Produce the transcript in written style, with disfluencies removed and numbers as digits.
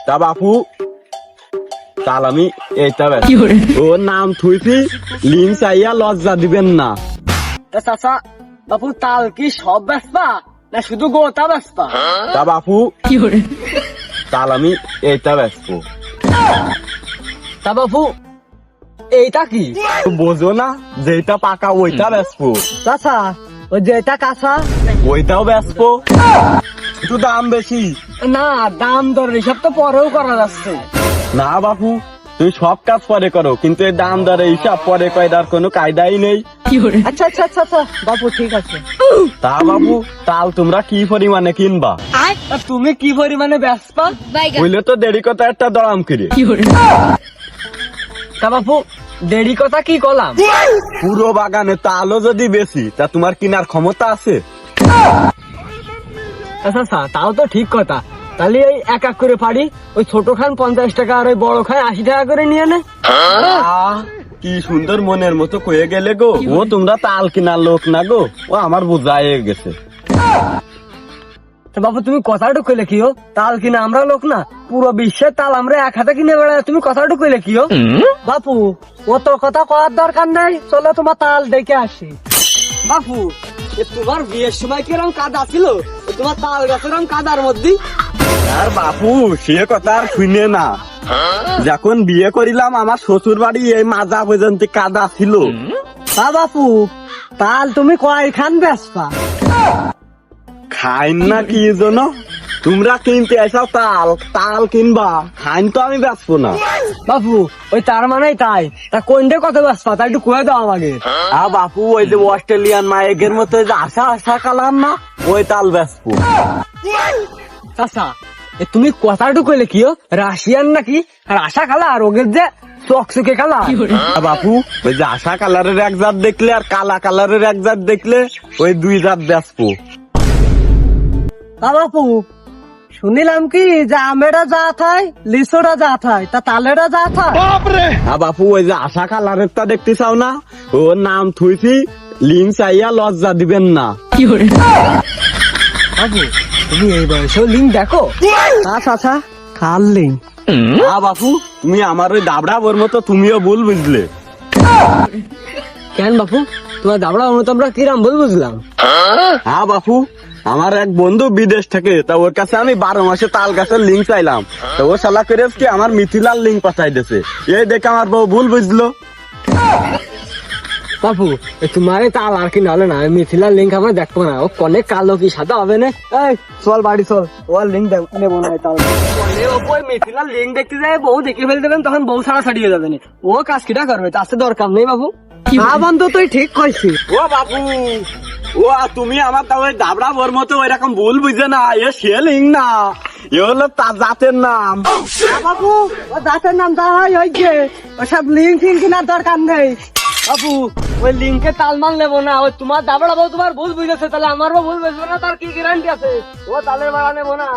তা বাপু তাল আমি এইটা ওর নাম থুইছি লিঙ্ক চাইয়া লজ্জা দিবেন না। চাচা বাপু তাল কি সব বেসপা না শুধু গোটা বেসপা? তা বাপু তাল আমি এইটা বেচবো। তা বাপু এইটা কি? বোঝো না যেটা পাকা ওইটা বেচবো, চাচা ওই যেটা কাঁচা ওইটাও বেচবো, একটু দাম বেশি। না দাম দর হিসাব তো পরেও করা যাচ্ছে। না বাপু তুমি সব কাজ পরে করো, কিন্তু এই দাম দরে হিসাব পরে কয়দার কোনো কায়দাই নেই। আচ্ছা আচ্ছা আচ্ছা আচ্ছা বাপু ঠিক আছে। তা বাপু তাল তোমরা কি পরিমাণে কিনবা? তা তুমি কি পরিমাণে বেসপা? বুঝলে তো দেরি কথা একটা দরাম করে। তা বাপু দেরি কথা কি করলাম? পুরো বাগানে তালও যদি বেশি তা তোমার কেনার ক্ষমতা আছে? আচ্ছা তাও তো ঠিক কথা। তাহলে এই এক এক করে পারি, ওই ছোট খান 50 টাকা আর ওই বড় খান 80 টাকা করে নিয়ে নে। আহ, কি সুন্দর মনের মতো কয়ে গেলে গো। ও তোমরা তাল কেনার লোক না গো, ও আমার বোঝায় গেছে। তো বাবু তুমি কথাটা কইলে কিও? তাল কিনা আমরা লোক না, পুরো বিশ্বের তাল আমরা এক হাতে কিনে বেড়াই, তুমি কথাটা কইলে কিও? বাপু ও তো কথা করার দরকার নাই, চলো তোমার তাল দেখে আসি। বাপু তোমার বিয়ের সময় কিরকম কাদা ছিল, তোমার তাল গাছের কাদার মধ্যে? আর বাপু সে কথা আর শুনে না, যখন বিয়ে করিলাম আমার শ্বশুর বাড়ি এই মাজা পর্যন্ত কাদা ছিল। তা বাপু তাল তুমি কয় খান বেচপা? খাইন না কি জন্য তোমরা কিনতে এসাও তাল, তাল কিনবা, খাইন তো আমি বেচবো না। বাপু ওই তার মানে তাই, তা কোনটা কত বেচপা তা একটু কয়ে দাও আমাকে। বাপু ওই যে অস্ট্রেলিয়ান মায়ের মতো যে আশা আশা কালার না, ওই তাল বেচবো। চাচা তুমি কথাটা কইলে কিও? রাশিয়ান নাকি আর আশা কালা আর ওগের যে চকচকে কালা? বাপু ওই যে আশা কালারের এক জাত দেখলে আর কালা কালারের এক জাত দেখলে ওই দুই জাত বেচবো। তা বাপু শুনিলাম কি যে আমেরা যা থাই লিচুরা যা থাই, তা তালেরা যা থাই? বাপু ওই যে আশা কালারের তা দেখতে চাও না, ওর নাম থুইছি লিঙ্ক চাইয়া লজ্জা দিবেন না। বাবু তুমি এই বয়সেও লিঙ্ক দেখো? আচ্ছা কার লিঙ্ক? বাপু তুমি আমার ওই দাবড়া বোর মতো তুমিও ভুল বুঝলে। কেন বাপু তোমার দাবড়া মতো আমরা কিরাম বল বুঝলাম? বাপু আমার এক বন্ধু বিদেশ থেকে, তা ওর কাছে আমি 12 মাসে তাল গাছের লিঙ্ক চাইলাম, তো ও শালা করে কি আমার মিথিলার লিঙ্ক পাঠাই দিয়েছে। এই দেখে আমার বউ ভুল বুঝলো। বাপু তোমার তাল আর কি নালে না, মিথিলার লিঙ্ক আমরা দেখবো না, ও কনে কালো কি সাদা হবে না? এই চল বাড়ি চল, ওর লিঙ্ক নেবো না। তাল মিথিলার লিঙ্ক দেখতে যায় বউ দেখে ফেলে দেবেন, তখন বউ ছাড়া ছাড়িয়ে যাবে না, ও কাজ কিটা করবে, তার সাথে দরকার নেই। বাবু বন্ধু তুই ঠিক কইছিস। ও বাপু তুমি আমার তা ওই দাবড়া বোর মতো ওই রকম ভুল বুঝে না, এ সে লিঙ্ক না, এ হলো তার জাতের নাম। বাবু ও জাতের নাম দা হয় হইছে, ওসব লিঙ্ক ফিঙ্ক কেনার দরকার নেই। বাবু ওই লিঙ্কে তালমাল নেবো না, ওই তোমার দাবড়া বউ তোমার ভুল বুঝেছে, তাহলে আমার ভুল বুঝবে না, তার কি গ্যারান্টি আছে? ও তালের বাড়া নেবো না।